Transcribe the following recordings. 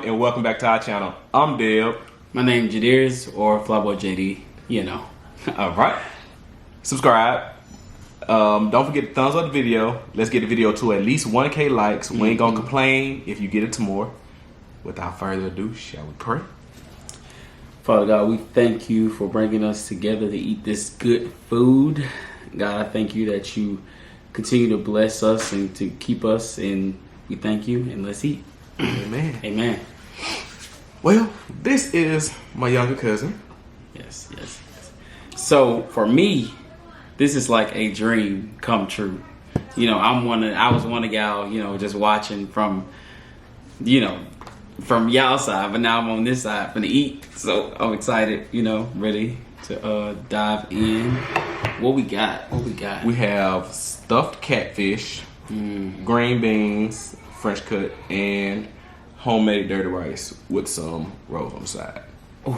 FritzFam, and welcome back to our channel. I'm Deb. My name is Jadirs, or Flyboy JD, you know. Alright. Subscribe. Don't forget to thumbs up the video. Let's get the video to at least 1K likes. We ain't gonna complain if you get it to more. Without further ado, shall we pray? Father God, we thank you for bringing us together to eat this good food. God, I thank you that you continue to bless us and to keep us, and we thank you, and let's eat. Amen. Amen. Well, this is my younger cousin. Yes. So for me, this is like a dream come true. You know, I was one of y'all, you know, just watching from y'all side, but now I'm on this side finna eat. So I'm excited, you know, ready to dive in. What we got? We have stuffed catfish, green beans, French cut, and homemade dirty rice with some rolls on the side. Ooh.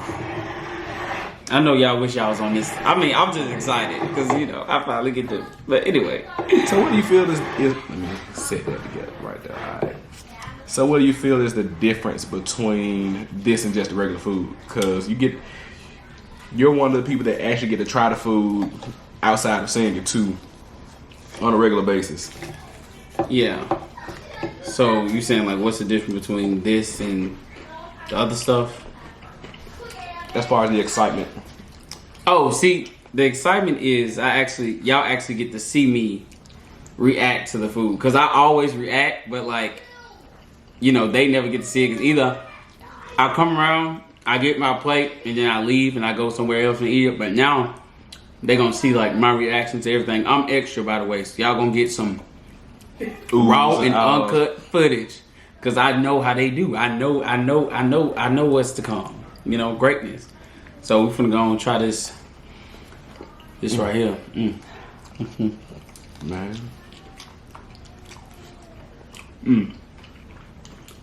I know y'all wish y'all was on this. I mean, I'm just excited because, you know, I finally get to. But anyway. So what do you feel is let me set that together right there. All right. So what do you feel is the difference between this and just the regular food? Because you're one of the people that actually get to try the food outside of seeing it too on a regular basis. Yeah. So you saying like what's the difference between this and the other stuff? As far as the excitement. Oh, see, the excitement is y'all actually get to see me react to the food. Cause I always react, but like, you know, they never get to see it. Cause either I come around, I get my plate, and then I leave and I go somewhere else and eat it. But now they gonna see like my reaction to everything. I'm extra, by the way, so y'all gonna get some raw and uncut footage, cause I know how they do. I know what's to come. You know, greatness. So we're finna go and try this right here. Man.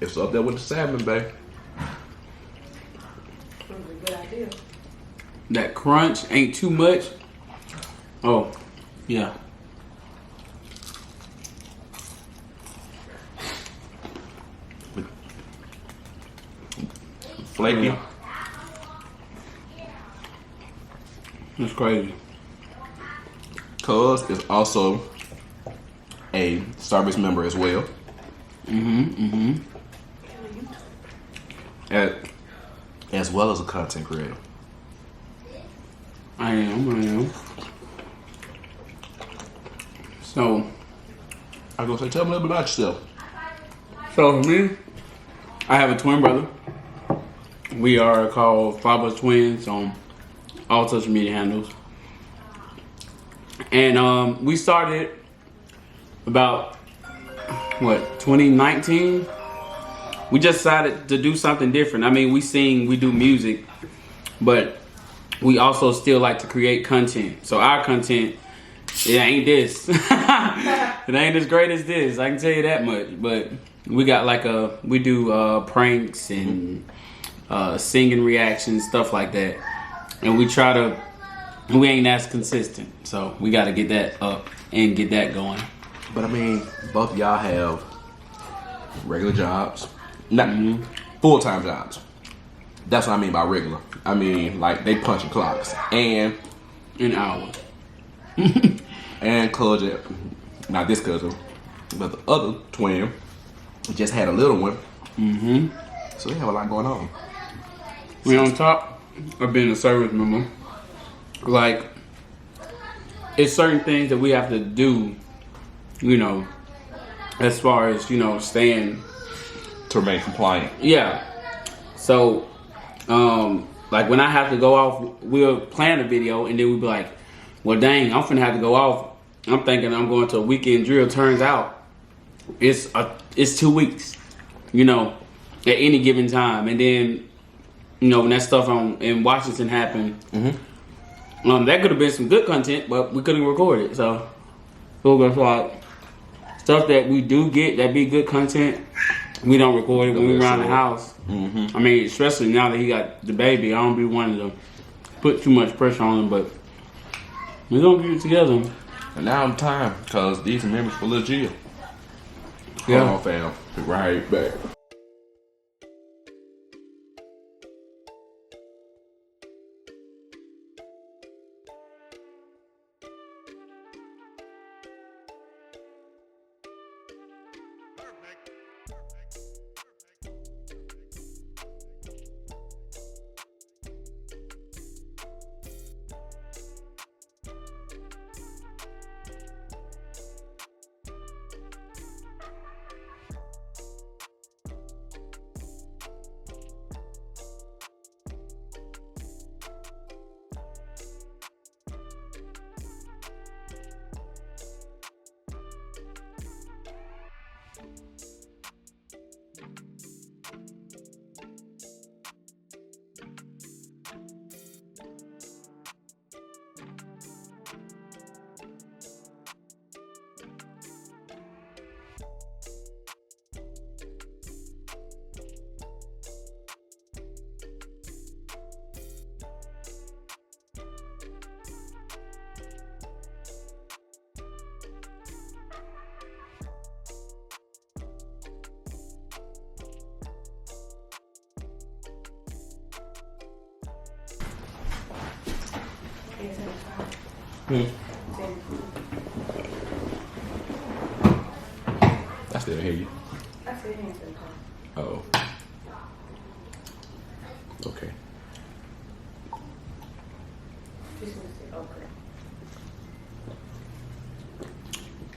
It's up there with the salmon, babe. Good idea. That crunch ain't too much. Oh, yeah. Flaky. Yeah. That's crazy. Cuz is also a service member as well. As well as a content creator. I am. So, I was gonna say, tell me a little bit about yourself. for me, I have a twin brother. We are called Flyboy Twins on all social media handles. And we started about, 2019? We just decided to do something different. I mean, we sing, we do music, but we also still like to create content. So our content, it ain't this. It ain't as great as this, I can tell you that much. But we got we do pranks and singing reactions, stuff like that. And we ain't as consistent. So we got to get that up and get that going. But I mean, both of y'all have regular jobs. Not full-time jobs. That's what I mean by regular. I mean, like, they punching clocks. And An hour. and cousin, not this cousin, but the other twin just had a little one. So they have a lot going on. We on top of being a service member. Like, it's certain things that we have to do, you know, as far as, you know, staying To remain compliant. Yeah. So, like when I have to go off, we'll plan a video and then we'll be like, well, dang, I'm finna have to go off. I'm thinking I'm going to a weekend drill. Turns out it's 2 weeks, you know, at any given time. And then, you know, when that stuff in Washington happened, that could have been some good content, but we couldn't record it. So, it's like stuff that we do get that be good content. We don't record it when we're around the house. I mean, especially now that he got the baby, I don't be wanting to put too much pressure on him, but we're going to get it together. And now I'm time, because these members for legit. Yeah. Hold on, fam. Be right back. I still hear you. I said hands in the car. Oh. Okay. She's gonna say, okay.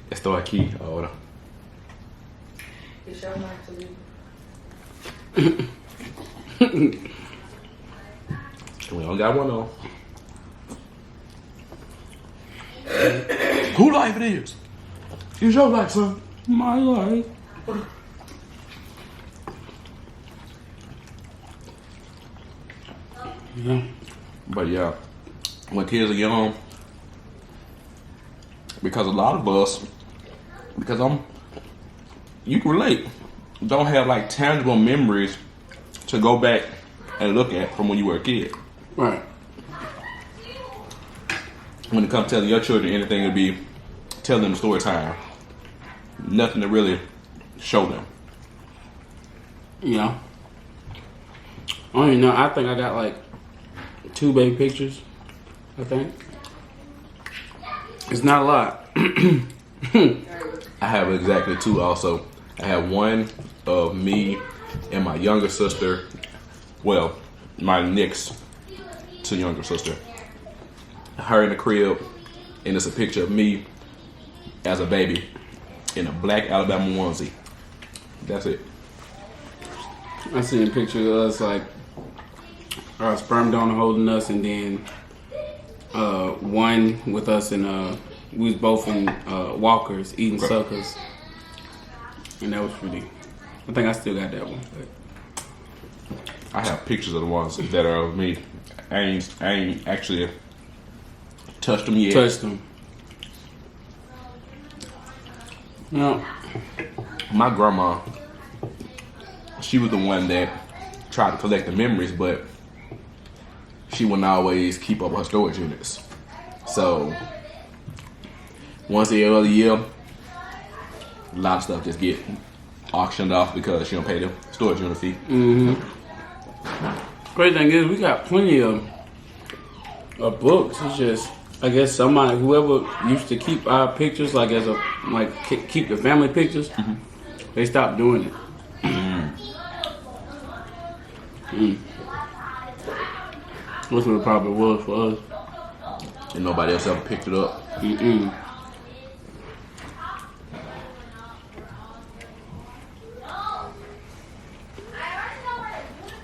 Estou aqui ahora. It's your life to live. We only got one on. Who life it is? It's your life, son. My life. Yeah. But yeah, when kids are young, because a lot of us, because you can relate, don't have like tangible memories to go back and look at from when you were a kid. Right. When it comes to telling your children anything, it'd be telling them story time. Nothing to really show them. Yeah. I don't even know. I think I got like 2 baby pictures. I think. It's not a lot. I have exactly 2 also. I have one of me and my younger sister. Well, my next to younger sister. Her in the crib, and it's a picture of me as a baby in a black Alabama onesie. That's it. I seen a picture of us like our sperm donor holding us, and then one with us, and we was both in walkers eating suckers, and that was pretty. I think I still got that one. But. I have pictures of the ones that are of me. I ain't actually touched them yet. Touched them. No. My grandma, she was the one that tried to collect the memories, but she wouldn't always keep up her storage units. So once the other year, a lot of stuff just get auctioned off because she don't pay the storage unit fee. Mm-hmm. Great thing is we got plenty of books. It's just, I guess somebody, whoever used to keep our pictures, like as a keep the family pictures, they stopped doing it. That's what it probably was for us. And nobody else ever picked it up.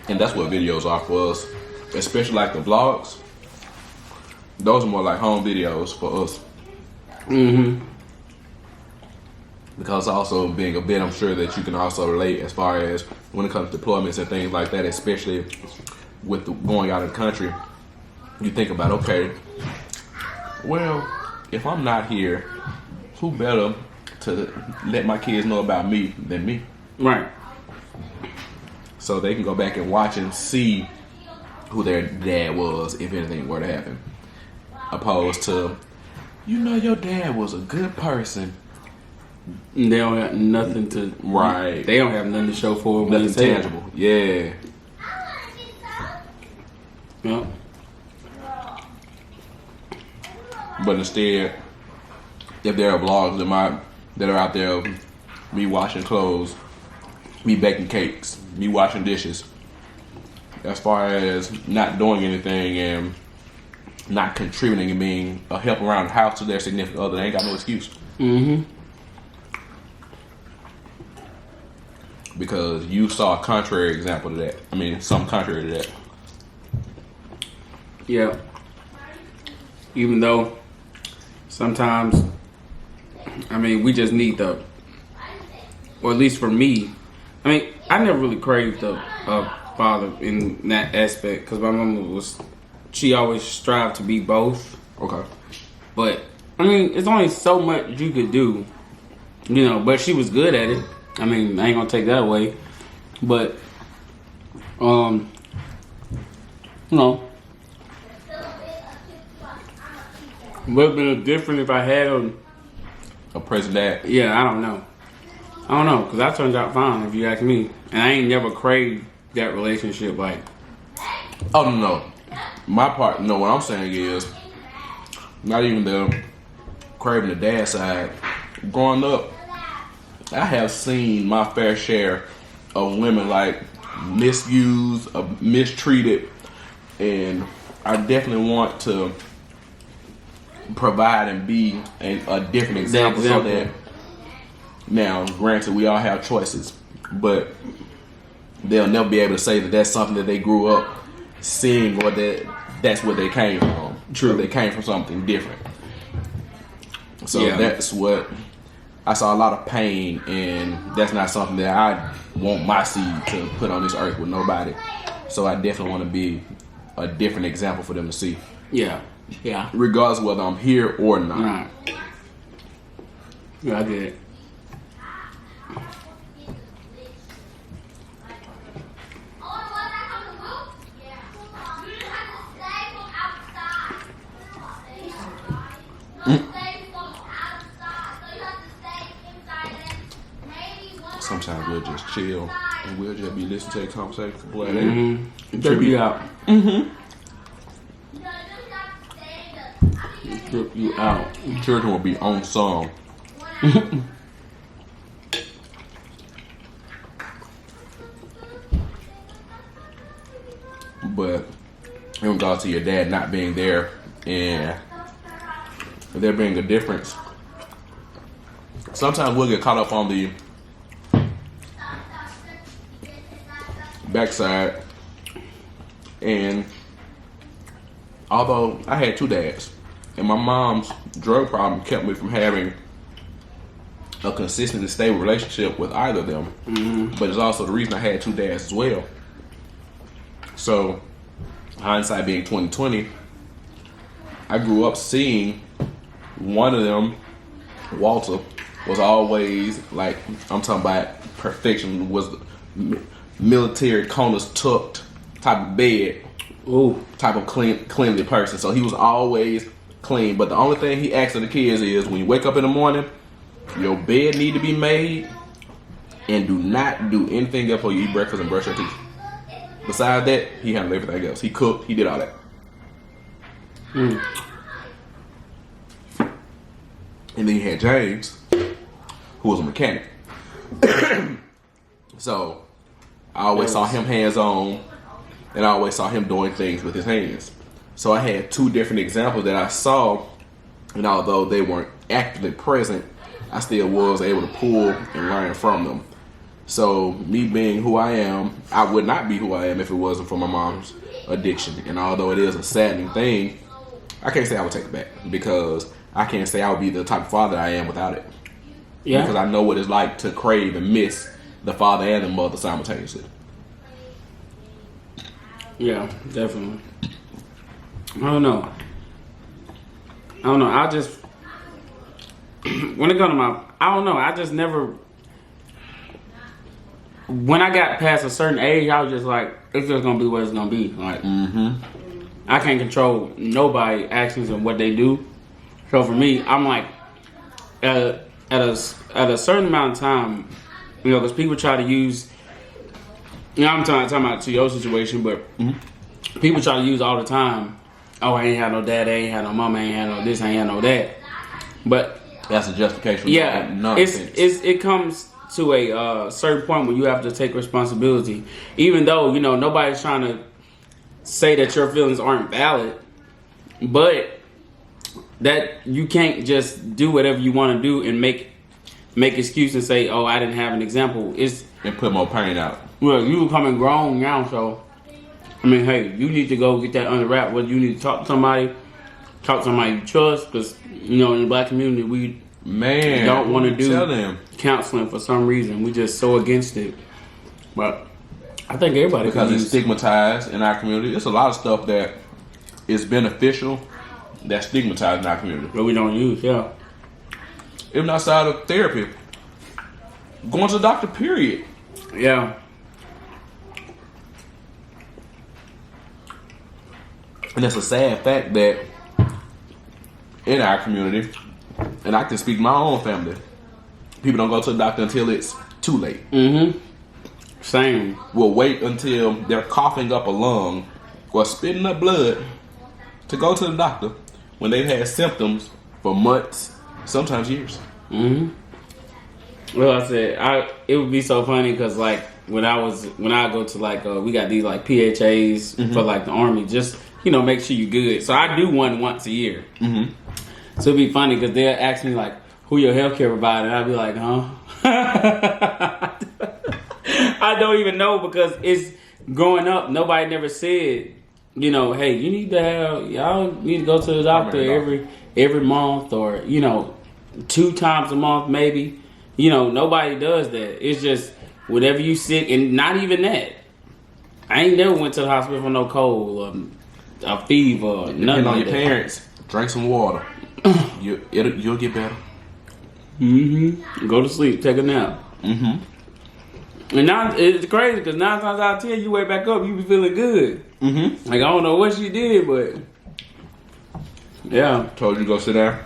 And that's what videos are for us, especially like the vlogs. Those are more like home videos for us. Because also being a bit, I'm sure that you can also relate as far as when it comes to deployments and things like that, especially with going out of the country. You think about, okay, well, if I'm not here, who better to let my kids know about me than me? Right. So they can go back and watch and see who their dad was if anything were to happen. Opposed to, your dad was a good person. They don't have nothing to... Right. They don't have nothing to show for it. Nothing tangible. Yeah. Yep. But instead, if there are vlogs that are out there of me washing clothes, me baking cakes, me washing dishes, as far as not doing anything and not contributing and being a help around the house to their significant other, they ain't got no excuse. Because you saw a contrary example to that. I mean, something contrary to that. Yeah. Even though sometimes, I mean, we just need or at least for me, I mean, I never really craved a father in that aspect because my mom she always strived to be both. Okay. But, I mean, it's only so much you could do, but she was good at it. I mean, I ain't gonna take that away. But, would have been different if I had A present dad. Yeah, I don't know, because I turned out fine if you ask me. And I ain't never craved that relationship like. Oh, no. My part, what I'm saying is, not even the craving the dad side. Growing up, I have seen my fair share of women like misused, mistreated, and I definitely want to provide and be a different example so that now, granted, we all have choices, but they'll never be able to say that that's something that they grew up seeing or that that's where they came from. True. Or they came from something different. So Yeah. that's what I saw, a lot of pain, and that's not something that I want my seed to put on this earth with nobody. So I definitely want to be a different example for them to see, Yeah. Yeah. regardless of whether I'm here or not. Right. Yeah, I get it. Sometimes we'll just chill and we'll just be listening to a conversation. Boy, Trip you out. Trip you out. children will be on song. But in regards to your dad not being there and there being a difference, sometimes we'll get caught up on the backside. And although I had two dads, and my mom's drug problem kept me from having a consistent and stable relationship with either of them, but it's also the reason I had two dads as well. So, hindsight being 2020, I grew up seeing one of them, Walter, was always like, I'm talking about perfection, was military corners tucked type of bed, type of cleanly person. So he was always clean. But the only thing he asked of the kids is, when you wake up in the morning, your bed need to be made, and do not do anything else before you eat breakfast and brush your teeth. Besides that, he handled everything else. He cooked, he did all that. And then you had James, who was a mechanic. So I always saw him hands-on, and I always saw him doing things with his hands. So I had two different examples that I saw, and although they weren't actively present, I still was able to pull and learn from them. So me being who I am, I would not be who I am if it wasn't for my mom's addiction. And although it is a saddening thing, I can't say I would take it back, because I can't say I would be the type of father I am without it. Yeah. Because I know what it's like to crave and miss the father and the mother simultaneously. Yeah, definitely. I don't know. I just, when it comes to I just never, when I got past a certain age, I was just like, it's just gonna be what it's gonna be. Like, I can't control nobody's actions and what they do. So for me, I'm like, at a certain amount of time, because people try to use, I'm talking about to your situation, but people try to use all the time, oh, I ain't had no dad, I ain't had no mama, I ain't had no this, I ain't had no that. But that's a justification for yeah, nonsense. it comes to a certain point where you have to take responsibility. Even though, nobody's trying to say that your feelings aren't valid, but that you can't just do whatever you want to do and make excuses and say, oh, I didn't have an example. And put more pain out. Well, you becoming grown now, so I mean, hey, you need to go get that under wrap. Whether you need to talk to somebody you trust, because in the black community we don't want to do counseling for some reason. We just so against it. But I think everybody because it's stigmatized in our community. It's a lot of stuff that is beneficial that's stigmatized in our community, but we don't use. Yeah, even outside of therapy, going to the doctor. Period. Yeah. And it's a sad fact that in our community, and I can speak my own family, people don't go to the doctor until it's too late. Same. We'll wait until they're coughing up a lung or spitting up blood to go to the doctor, when they've had symptoms for months, sometimes years. Well, I said it would be so funny because like when I go to like we got these like PHAs for like the army, just make sure you're good. So I do one once a year. So it'd be funny because they'll ask me like, who your healthcare provider? And I'd be like, huh? I don't even know because it's growing up. Nobody never said, hey, you need to y'all need to go to the doctor every month or 2 times a month maybe. Nobody does that. It's just whenever you sick, and not even that. I ain't never went to the hospital for no cold or a fever or nothing. Depending on like your that. parents, drink some water. You'll get better. Go to sleep, take a nap. And now it's crazy because 9 times out of 10 you wake back up, you be feeling good. Like I don't know what she did, but yeah. Told you to go sit down.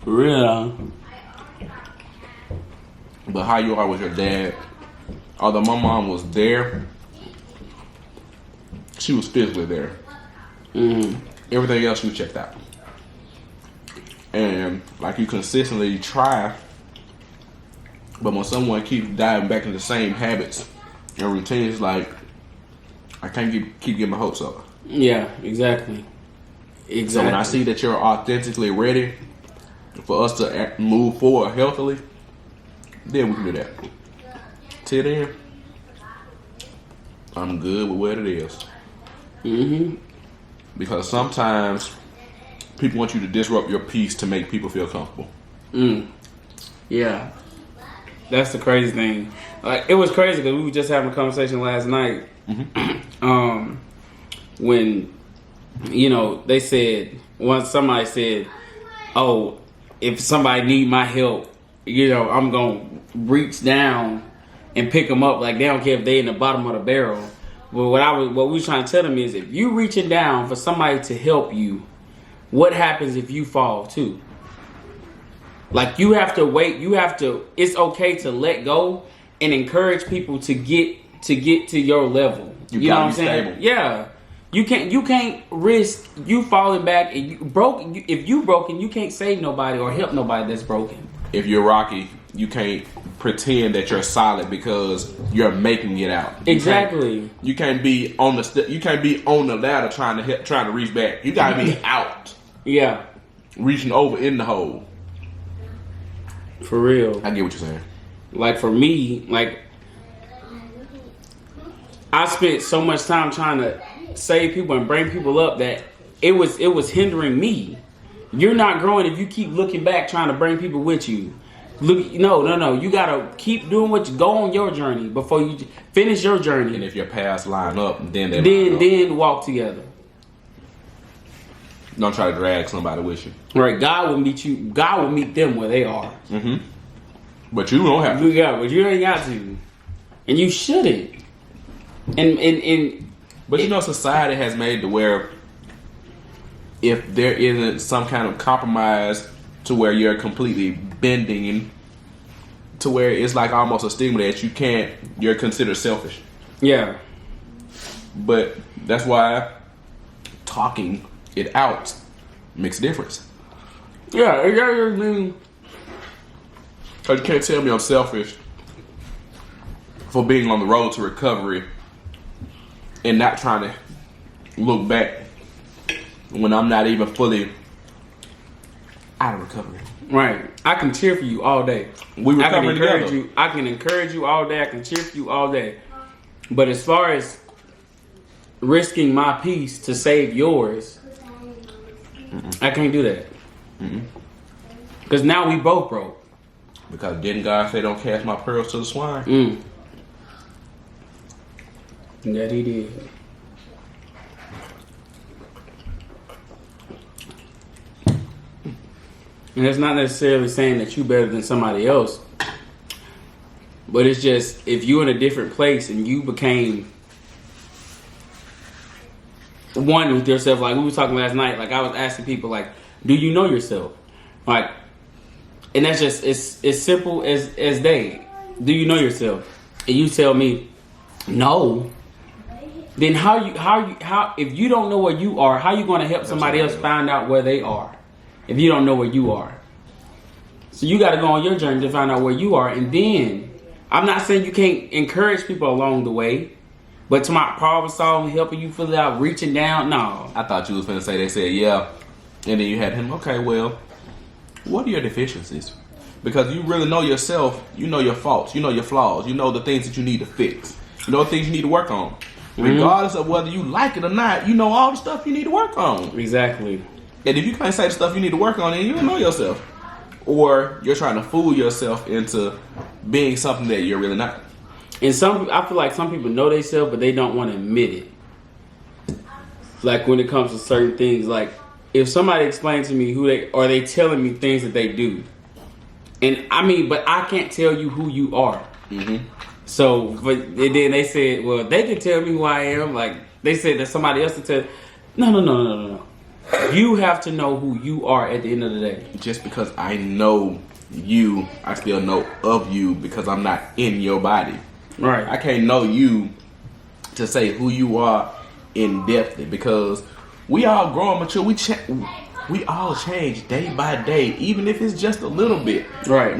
For real. But how you are with your dad? Although my mom was there, she was physically there. Everything else we checked out. And like you consistently try, but when someone keeps diving back into the same habits and routines, like I can't keep getting my hopes up. Yeah, exactly. So when I see that you're authentically ready for us to move forward healthily, then we can do that. Till then, I'm good with what it is. Because sometimes people want you to disrupt your peace to make people feel comfortable. Yeah. That's the crazy thing. Like it was crazy because we were just having a conversation last night. When they said somebody said, "Oh, if somebody need my help, I'm gonna reach down and pick them up. Like they don't care if they in the bottom of the barrel." But what we was trying to tell them is, if you reaching down for somebody to help you, what happens if you fall too? Like you have to wait. It's okay to let go and encourage people to get to your level. You know what I'm saying? Stable. Yeah. You can't risk you falling back and you broke. If you broken, you can't save nobody or help nobody that's broken. If you're rocky, you can't pretend that you're solid because you're making it out. Exactly. You can't be on the ladder trying to reach back. You gotta be out. Yeah. Reaching over in the hole. For real. I get what you're saying. Like for me, like I spent so much time trying to save people and bring people up that it was hindering me. You're not growing if you keep looking back trying to bring people with you. Look, no. You gotta keep doing go on your journey before you finish your journey. And if your paths line up, then walk together. Don't try to drag somebody with you. Right, God will meet you. God will meet them where they are. But you don't have to. Yeah, but you ain't got to, and you shouldn't. But society has made to where if there isn't some kind of compromise to where you're completely bending to where it's like almost a stigma that you're considered selfish. Yeah. But that's why talking it out makes a difference. Yeah, exactly. Because you can't tell me I'm selfish for being on the road to recovery and not trying to look back when I'm not even fully out of recovery. Right. I can cheer for you all day. We recover together. I can encourage you all day. I can cheer for you all day. But as far as risking my peace to save yours, I can't do that. Because now we both broke. Because didn't God say don't cast my pearls to the swine? That he did. And it's not necessarily saying that you better than somebody else. But it's just, if you're in a different place and you became one with yourself, like we were talking last night, like I was asking people, like, do you know yourself? Like, and that's just, it's as simple as day. Do you know yourself? And you tell me, no. then how if you don't know where you are, how you going to help somebody else find out where they are if you don't know where you are? So you got to go on your journey to find out where you are, and then I'm not saying you can't encourage people along the way, but to my problem solving, helping you fill it out, reaching down, no. I thought you was finna say they said yeah, and then you had him. Okay, well, what are your deficiencies? Because you really know yourself, you know your faults, you know your flaws, you know the things that you need to fix, you know the things you need to work on. Regardless of whether you like it or not, you know all the stuff you need to work on. Exactly. And if you can't say the stuff you need to work on, then you don't know yourself. Or you're trying to fool yourself into being something that you're really not. And I feel like some people know themselves, but they don't want to admit it. Like when it comes to certain things, like if somebody explains to me they telling me things that they do, and I mean, but I can't tell you who you are. Mm-hmm. So, but then they said, well, they can tell me who I am. Like they said that somebody else to tell. No. You have to know who you are at the end of the day. Just because I know you, I still know of you because I'm not in your body. Right. I can't know you to say who you are in depth because we all grow and mature. We all change day by day, even if it's just a little bit. Right.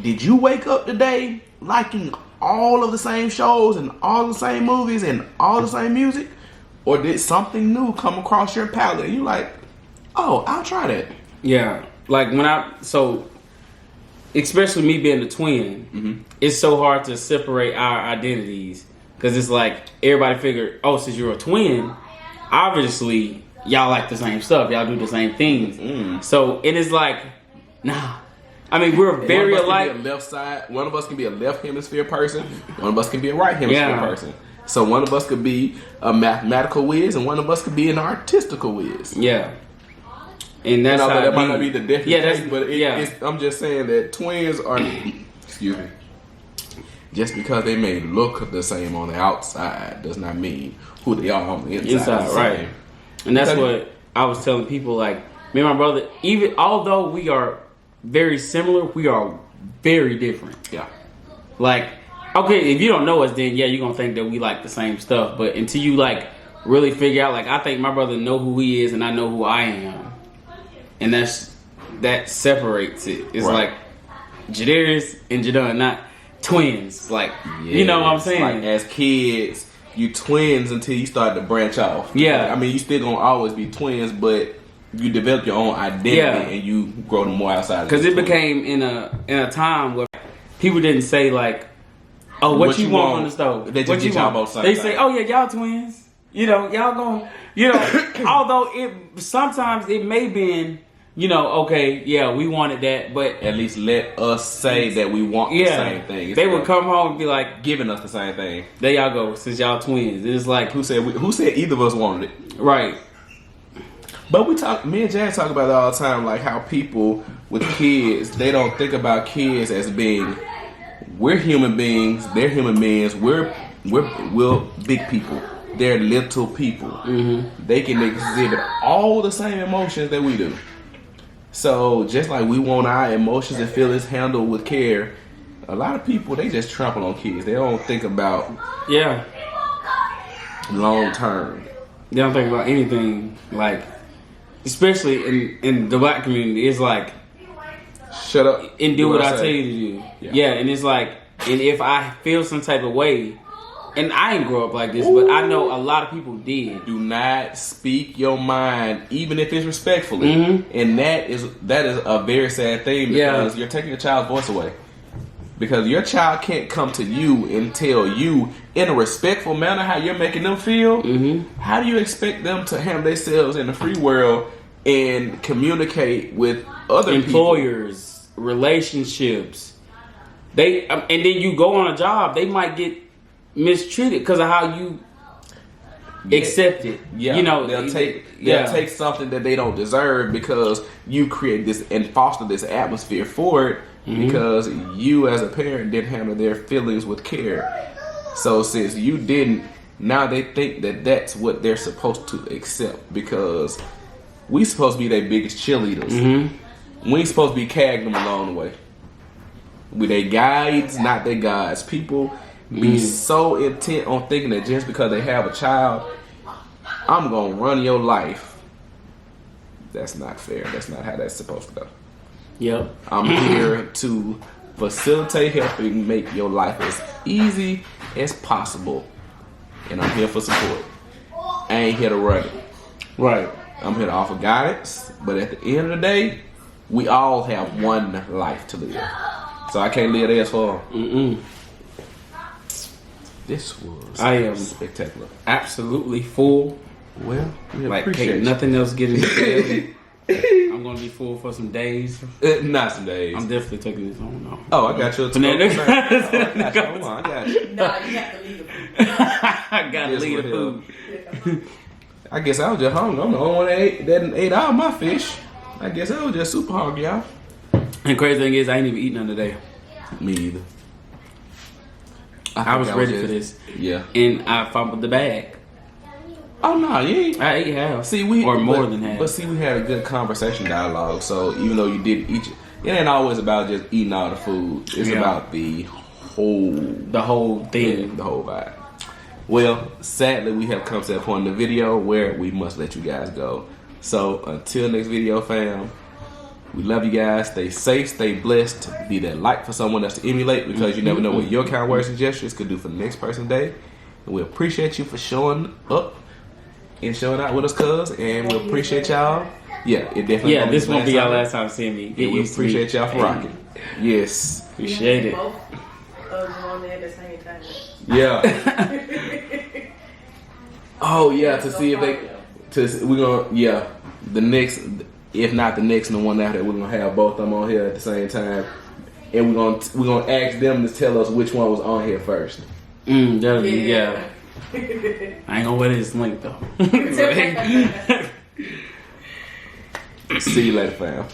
Did you wake up today liking all of the same shows and all the same movies and all the same music? Or did something new come across your palate and you're like, oh, I'll try that? Yeah. Like especially me being a twin, it's so hard to separate our identities. Because it's like, everybody figured, oh, since you're a twin, obviously, y'all like the same stuff. Y'all do the same things. So, it is like, nah. I mean, we're very alike. Can be a left side. One of us can be a left hemisphere person. One of us can be a right hemisphere person. So one of us could be a mathematical whiz, and one of us could be an artistical whiz. Yeah, and that's how that might not be the definite case, but I'm just saying that twins are. Excuse me. Just because they may look the same on the outside does not mean who they are on the inside. Right? And that's what I was telling people. Like me and my brother, even although we are very similar, we are very different. Yeah. Like. Okay, if you don't know us, then yeah, you're gonna think that we like the same stuff. But until you like really figure out, like I think my brother know who he is and I know who I am, and that separates it. It's like Jadarius and Jadon, not twins. Like you know what I'm saying? Like as kids, you twins until you start to branch off. Yeah, I mean you still gonna always be twins, but you develop your own identity and you grow them more outside. Because it became in a time where people didn't say like. Oh, what you want from the stove? They just get y'all both They say, oh yeah, y'all twins. You know, y'all gonna, although sometimes it may been, okay, yeah, we wanted that, but at least let us say that we want the same thing. They would come home and be like, giving us the same thing. There y'all go, since y'all twins. It's like, who said either of us wanted it? Right. But me and Jan talk about it all the time, like how people with kids, they don't think about kids as being. We're human beings. They're human beings. We're big people. They're little people. Mm-hmm. They can exhibit all the same emotions that we do. So just like we want our emotions and feelings handled with care, a lot of people they just trample on kids. They don't think about long term. They don't think about anything. Like especially in the black community, it's like. Shut up and do what I tell you to do. Yeah, and it's like, and if I feel some type of way, and I didn't grow up like this, but I know a lot of people did. Do not speak your mind, even if it's respectfully, and that is a very sad thing because you're taking your child's voice away. Because your child can't come to you and tell you in a respectful manner how you're making them feel. How do you expect them to handle themselves in the free world and communicate with other employers, relationships? And then you go on a job, they might get mistreated because of how you accept it. Yeah, they'll take something that they don't deserve because you create this and foster this atmosphere for it because you as a parent didn't handle their feelings with care. So since you didn't, now they think that that's what they're supposed to accept because we supposed to be their biggest cheerleaders. We ain't supposed to be carrying them along the way. We their guides, not their gods. People be so intent on thinking that just because they have a child, I'm gonna run your life. That's not fair. That's not how that's supposed to go. Yep. I'm here to facilitate helping make your life as easy as possible. And I'm here for support. I ain't here to run it. Right. I'm here to offer guidance. But at the end of the day, we all have one life to live. So I can't live theirs for them. This was I am spectacular. absolutely full. Well, we Like, appreciate can't you. nothing else get in the belly. I'm gonna be full for some days. Not some days. I'm definitely taking this home now. Oh, I got you. Banana. I got you. Hold on, I got you. No, you have to leave the food. I gotta Yes, leave the we're food. I guess I was just hungry. I'm the only one that ate all my fish. I guess I was just super hungry, y'all. And crazy thing is, I ain't even eating none today. Me either. I was think ready just- for this, Yeah. and I fumbled the bag. Oh no, you ain't. I ate half. See, we or more but- than half. But see, we had a good conversation dialogue. So even though you did eat, it ain't always about just eating all the food. It's Yeah. about the whole The whole thing. the whole vibe. Well, sadly, we have come to that point in the video where we must let you guys go. So until next video, fam, we love you guys. Stay safe, stay blessed. Be that light for someone else to emulate, because you never know what your kind words and gestures could do for the next person's day. And we appreciate you for showing up and showing out with us, cuz. And we appreciate y'all. Yeah, it definitely. Yeah, this won't be our time. last time seeing me. Get And we used to me. appreciate y'all for rocking. Yes. Appreciate it. Both of them on there at the same time. Yeah. Oh yeah, to see if they. We're gonna the next, if not the next, and the one after, we're gonna have both of them on here at the same time, and we're gonna ask them to tell us which one was on here first. That'll be, yeah. I ain't gonna wear this link though. See you later, fam.